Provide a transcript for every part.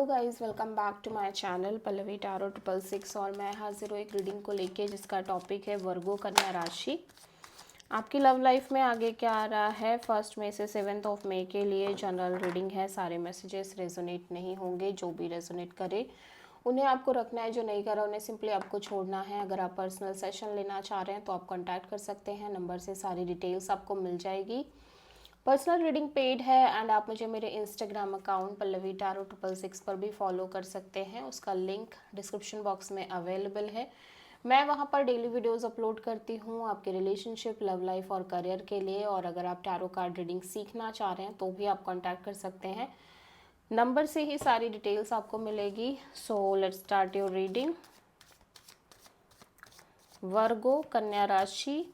Guys welcome back to my channel Pallavi tarot 666 और मैं हाजिर हूँ एक रीडिंग को लेके जिसका टॉपिक है वर्गो कन्या राशि। आपकी लव लाइफ में आगे क्या आ रहा है 1 मई से 7 मई के लिए जनरल रीडिंग है। सारे मैसेजेस रेजोनेट नहीं होंगे, जो भी रेजोनेट करे उन्हें आपको रखना है, जो नहीं करा उन्हें सिंपली आपको छोड़ना है। अगर आप पर्सनल सेशन लेना चाह रहे हैं तो आप कॉन्टैक्ट कर सकते हैं, नंबर से सारी डिटेल्स आपको मिल जाएगी। पर्सनल रीडिंग पेड है एंड आप मुझे मेरे इंस्टाग्राम अकाउंट पल्लवी टैरो 666 पर भी फॉलो कर सकते हैं, उसका लिंक डिस्क्रिप्शन बॉक्स में अवेलेबल है। मैं वहां पर डेली वीडियोस अपलोड करती हूं आपके रिलेशनशिप, लव लाइफ और करियर के लिए। और अगर आप टैरो कार्ड रीडिंग सीखना चाह रहे हैं तो भी आप कॉन्टैक्ट कर सकते हैं, नंबर से ही सारी डिटेल्स आपको मिलेगी। So let's start your reading. Virgo कन्या राशि,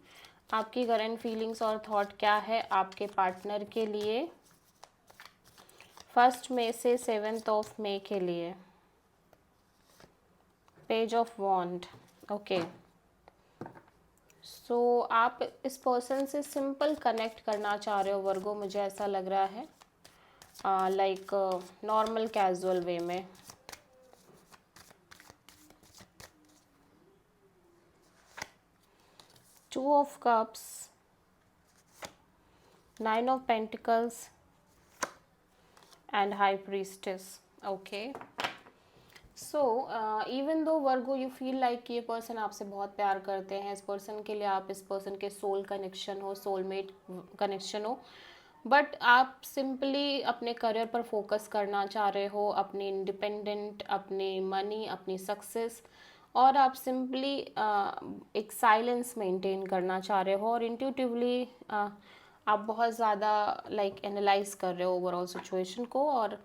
आपकी करंट फीलिंग्स और थॉट क्या है आपके पार्टनर के लिए 1 मई से 7 मई के लिए। Page of wand. Okay, so आप इस पर्सन से सिंपल कनेक्ट करना चाह रहे हो वर्गो, मुझे ऐसा लग रहा है लाइक नॉर्मल कैजुअल वे में। Two of cups, 9 of pentacles and high priestess. Okay, so even though Virgo you feel like ये पर्सन आपसे बहुत प्यार करते हैं, इस पर्सन के लिए आप इस पर्सन के सोल कनेक्शन हो, सोलमेट कनेक्शन हो, बट आप सिंपली अपने करियर पर फोकस करना चाह रहे हो, अपनी इंडिपेंडेंट, अपनी मनी, अपनी सक्सेस, और आप सिंपली एक साइलेंस मेंटेन करना चाह रहे हो। और इंट्यूटिवली आप बहुत ज़्यादा लाइक एनालाइज कर रहे हो ओवरऑल सिचुएशन को, और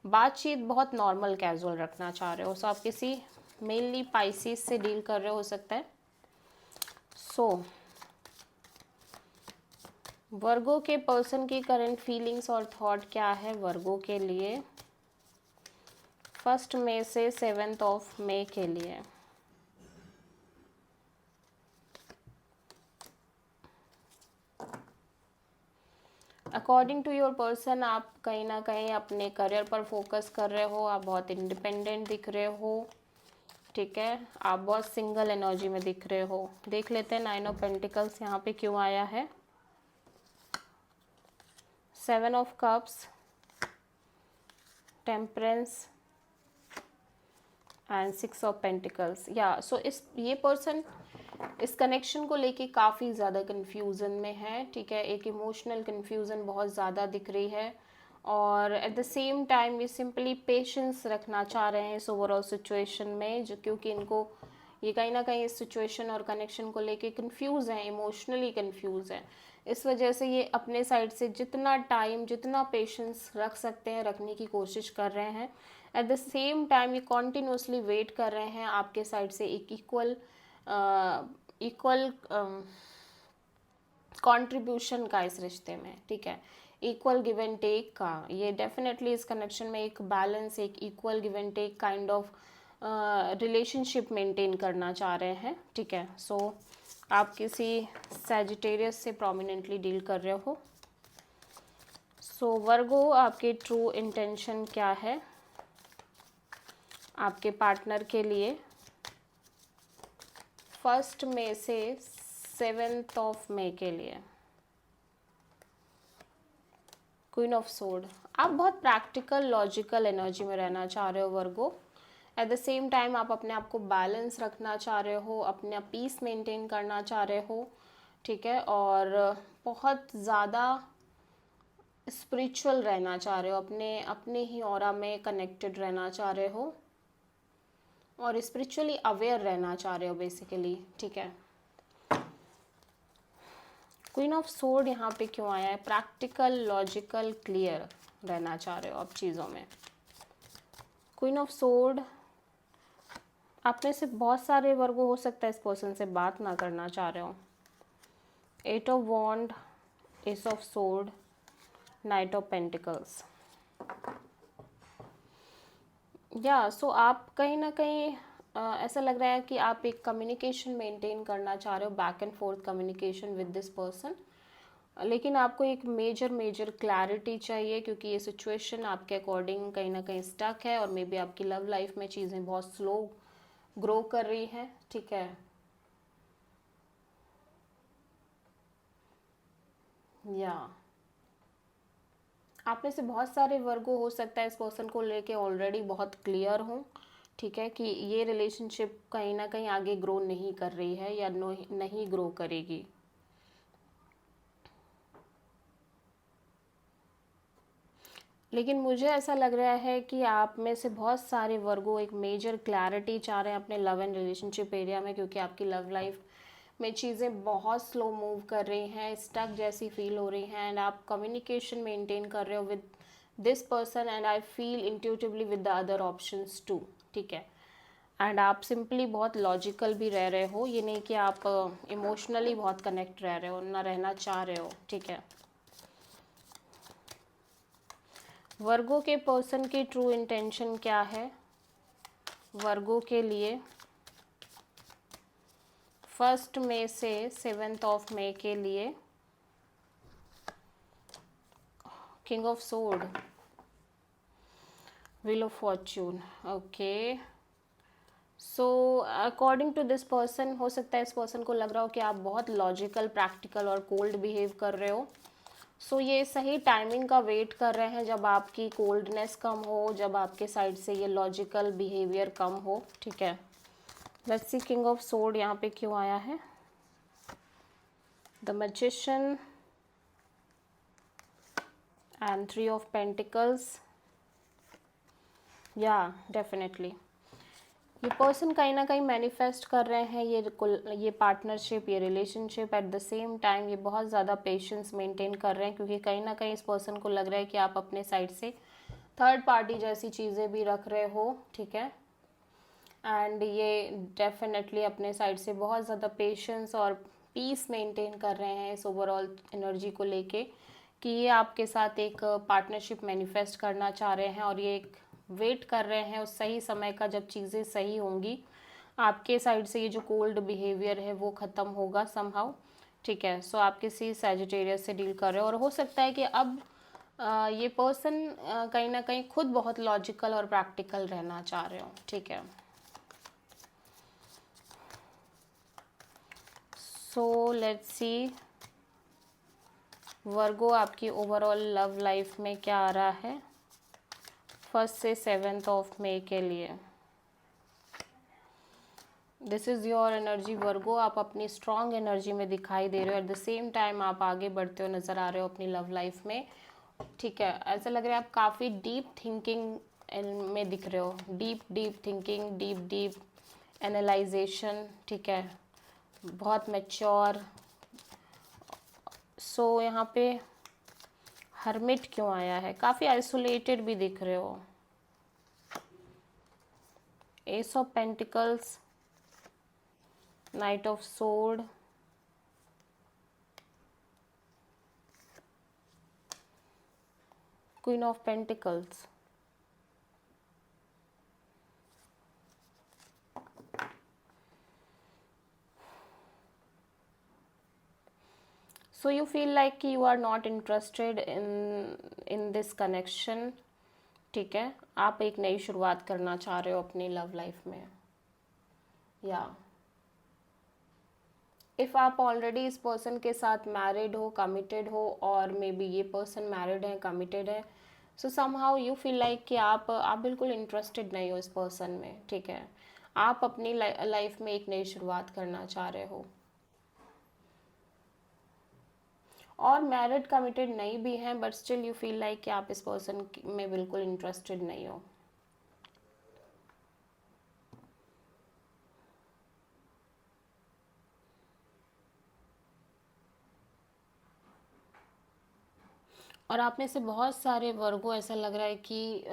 बातचीत बहुत नॉर्मल कैजुअल रखना चाह रहे हो। सो आप किसी मेनली पाइसिस से डील कर रहे हो सकता है। सो वर्गो के पर्सन की करंट फीलिंग्स और थॉट क्या है वर्गो के लिए 1 मई से 7 मई के लिए। अकॉर्डिंग टू योर पर्सन आप कहीं ना कहीं अपने करियर पर फोकस कर रहे हो, आप बहुत इंडिपेंडेंट दिख रहे हो, ठीक है, आप बहुत सिंगल एनर्जी में दिख रहे हो। देख लेते हैं 9 ऑफ पेंटिकल्स यहाँ पे क्यों आया है। 7 of cups, temperance and 6 of pentacles. या सो ये पर्सन इस कनेक्शन को लेके काफ़ी ज़्यादा कन्फ्यूज़न में है, ठीक है, एक इमोशनल कन्फ्यूज़न बहुत ज़्यादा दिख रही है, और एट द सेम टाइम ये सिंपली पेशेंस रखना चाह रहे हैं इस ओवरऑल सिचुएशन में, जो क्योंकि इनको ये कहीं ना कहीं इस सिचुएशन और कनेक्शन को लेके कंफ्यूज हैं, इमोशनली कंफ्यूज हैं। इस वजह से ये अपने साइड से जितना टाइम, जितना पेशेंस रख सकते हैं रखने की कोशिश कर रहे हैं। एट द सेम टाइम ये कॉन्टिन्यूसली वेट कर रहे हैं आपके साइड से एक इक्वल कंट्रीब्यूशन का इस रिश्ते में, ठीक है, इक्वल गिव एंड टेक का। ये डेफिनेटली इस कनेक्शन में एक बैलेंस, एक equal give and take kind of relationship maintain करना चाह रहे हैं, ठीक है। सो आप किसी सैजिटेरियस से प्रोमिनेंटली डील कर रहे हो। सो वर्गो, आपके ट्रू इंटेंशन क्या है आपके पार्टनर के लिए 1 मई से 7 मई के लिए। क्वीन ऑफ सोर्ड, आप बहुत प्रैक्टिकल, लॉजिकल एनर्जी में रहना चाह रहे हो वर्गो। एट द सेम टाइम आप अपने आप को बैलेंस रखना चाह रहे हो, अपना पीस मेंटेन करना चाह रहे हो, ठीक है, और बहुत ज़्यादा स्पिरिचुअल रहना चाह रहे हो, अपने अपने ही ऑरा में कनेक्टेड रहना चाह रहे हो, और स्पिरिचुअली अवेयर रहना चाह रहे हो बेसिकली, ठीक है। क्वीन ऑफ सोर्ड यहाँ पे क्यों आया है? प्रैक्टिकल, लॉजिकल, क्लियर रहना चाह रहे हो आप चीज़ों में। क्वीन ऑफ सोर्ड, आप में से बहुत सारे वर्गो हो सकता है इस पर्सन से बात ना करना चाह रहे हो। 8 of wand, ace of sword, knight of pentacles. या सो आप कहीं ना कहीं ऐसा लग रहा है कि आप एक कम्युनिकेशन मेंटेन करना चाह रहे हो, back and fourth communication with this person, लेकिन आपको एक मेजर मेजर क्लैरिटी चाहिए, क्योंकि ये सिचुएशन आपके अकॉर्डिंग कहीं ना कहीं स्टक है और मे बी आपकी लव लाइफ में चीज़ें बहुत स्लो ग्रो कर रही हैं, ठीक है। या आप में से बहुत सारे वर्गो हो सकता है इस पर्सन को लेके ऑलरेडी बहुत क्लियर हों, ठीक है, कि ये रिलेशनशिप कहीं ना कहीं आगे ग्रो नहीं कर रही है या नहीं ग्रो करेगी। लेकिन मुझे ऐसा लग रहा है कि आप में से बहुत सारे वर्गो एक मेजर क्लैरिटी चाह रहे हैं अपने लव एंड रिलेशनशिप एरिया में, क्योंकि आपकी लव लाइफ में चीज़ें बहुत स्लो मूव कर रही हैं, स्टक जैसी फील हो रही हैं, एंड आप कम्युनिकेशन मेंटेन कर रहे हो with this person, and I feel intuitively with the other options too, ठीक है। एंड आप सिंपली बहुत लॉजिकल भी रह रहे हो, ये नहीं कि आप इमोशनली बहुत कनेक्ट रह रहे हो ना रहना चाह रहे हो, ठीक है। वर्गो के पर्सन की ट्रू इंटेंशन क्या है वर्गो के लिए 1 मई से 7 मई के लिए? King of sword, wheel of fortune, okay. So according to this person, हो सकता है इस पर्सन को लग रहा हो कि आप बहुत लॉजिकल, प्रैक्टिकल और कोल्ड बिहेव कर रहे हो। सो ये सही टाइमिंग का वेट कर रहे हैं जब आपकी कोल्डनेस कम हो, जब आपके साइड से ये लॉजिकल बिहेवियर कम हो, ठीक है। Let's see king of sword यहाँ पे क्यों आया है। The magician and 3 of pentacles. या डेफिनेटली ये पर्सन कहीं ना कहीं मैनिफेस्ट कर रहे हैं ये पार्टनरशिप, ये relationship. At the same time ये बहुत ज़्यादा पेशेंस मेंटेन कर रहे हैं, क्योंकि कहीं ना कहीं इस पर्सन को लग रहा है कि आप अपने साइड से थर्ड पार्टी जैसी चीज़ें भी रख रहे हो, ठीक है। एंड ये डेफिनेटली अपने साइड से बहुत ज़्यादा पेशेंस और पीस मेंटेन कर रहे हैं इस ओवरऑल एनर्जी को लेके, कि ये आपके साथ एक पार्टनरशिप मैनिफेस्ट करना चाह रहे हैं, और ये एक वेट कर रहे हैं उस सही समय का जब चीज़ें सही होंगी। आपके साइड से ये जो कोल्ड बिहेवियर है वो ख़त्म होगा समहाउ, ठीक है। सो आप किसी सैजिटेरियस से डील कर रहे हो, और हो सकता है कि अब ये पर्सन कहीं ना कहीं खुद बहुत लॉजिकल और प्रैक्टिकल रहना चाह रहे हो, ठीक है। सो लेट्स सी वर्गो आपकी ओवरऑल लव लाइफ में क्या आ रहा है 1 से 7 मई के लिए। दिस इज़ योर एनर्जी वर्गो। आप अपनी स्ट्रॉन्ग एनर्जी में दिखाई दे रहे हो, एट द सेम टाइम आप आगे बढ़ते हो नज़र आ रहे हो अपनी लव लाइफ में, ठीक है। ऐसा लग रहा है आप काफ़ी डीप थिंकिंग में दिख रहे हो, deep deep thinking, deep deep analysation, ठीक है, बहुत मैच्योर। सो यहाँ पे हर्मिट क्यों आया है, काफ़ी आइसोलेटेड भी दिख रहे हो। Ace of pentacles, knight of sword, queen of pentacles. So you feel like कि you are not interested in this connection, ठीक है। आप एक नई शुरुआत करना चाह रहे हो अपनी लव लाइफ में, या इफ़ आप ऑलरेडी इस पर्सन के साथ मैरिड हो, कमिटेड हो, और मे बी ये पर्सन मैरिड है, कमिटेड है, सो समहाउ यू फील लाइक कि आप बिल्कुल इंटरेस्टेड नहीं हो इस पर्सन में, ठीक है। आप अपनी लाइफ में एक नई शुरुआत करना चाह रहे हो, और मैरिड कमिटेड नहीं भी हैं, but still you feel like कि आप इस पर्सन में बिल्कुल इंटरेस्टेड नहीं हो। और आप में से बहुत सारे वर्गों ऐसा लग रहा है कि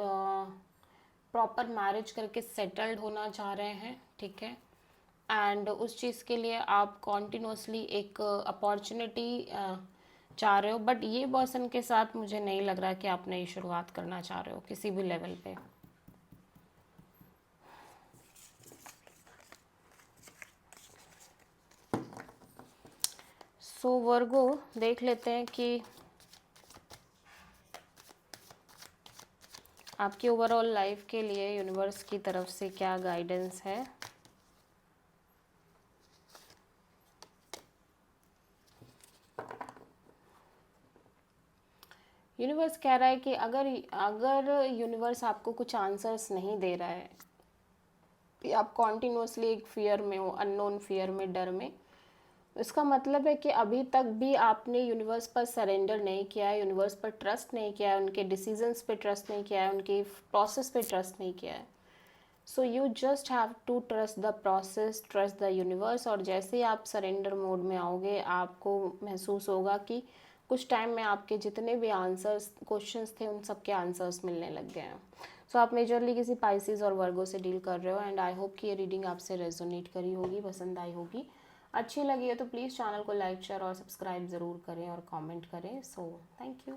प्रॉपर मैरिज करके सेटल्ड होना चाह रहे हैं, ठीक है। एंड उस चीज़ के लिए आप कॉन्टिन्यूसली एक अपॉर्चुनिटी चाह रहे हो, बट ये पर्सन के साथ मुझे नहीं लग रहा कि आप नई शुरुआत करना चाह रहे हो किसी भी लेवल पे। सो वर्गो देख लेते हैं कि आपकी ओवरऑल लाइफ के लिए यूनिवर्स की तरफ से क्या गाइडेंस है। यूनिवर्स कह रहा है कि अगर यूनिवर्स आपको कुछ आंसर्स नहीं दे रहा है या आप कॉन्टिन्यूसली एक फियर में हो, अननोन फियर में, डर में, इसका मतलब है कि अभी तक भी आपने यूनिवर्स पर सरेंडर नहीं किया है, यूनिवर्स पर ट्रस्ट नहीं किया है, उनके डिसीजंस पे ट्रस्ट नहीं किया है, उनके प्रोसेस पे ट्रस्ट नहीं किया है। So you just have to trust the process, trust the universe. और जैसे ही आप सरेंडर मोड में आओगे आपको महसूस होगा कि कुछ टाइम में आपके जितने भी आंसर्स, क्वेश्चंस थे, उन सब के आंसर्स मिलने लग गए हैं। सो आप मेजरली किसी पाइसेस और वर्गो से डील कर रहे हो एंड आई होप कि ये रीडिंग आपसे रेजोनेट करी होगी, पसंद आई होगी। अच्छी लगी है तो प्लीज़ चैनल को लाइक, शेयर और सब्सक्राइब ज़रूर करें और कमेंट करें। So thank you.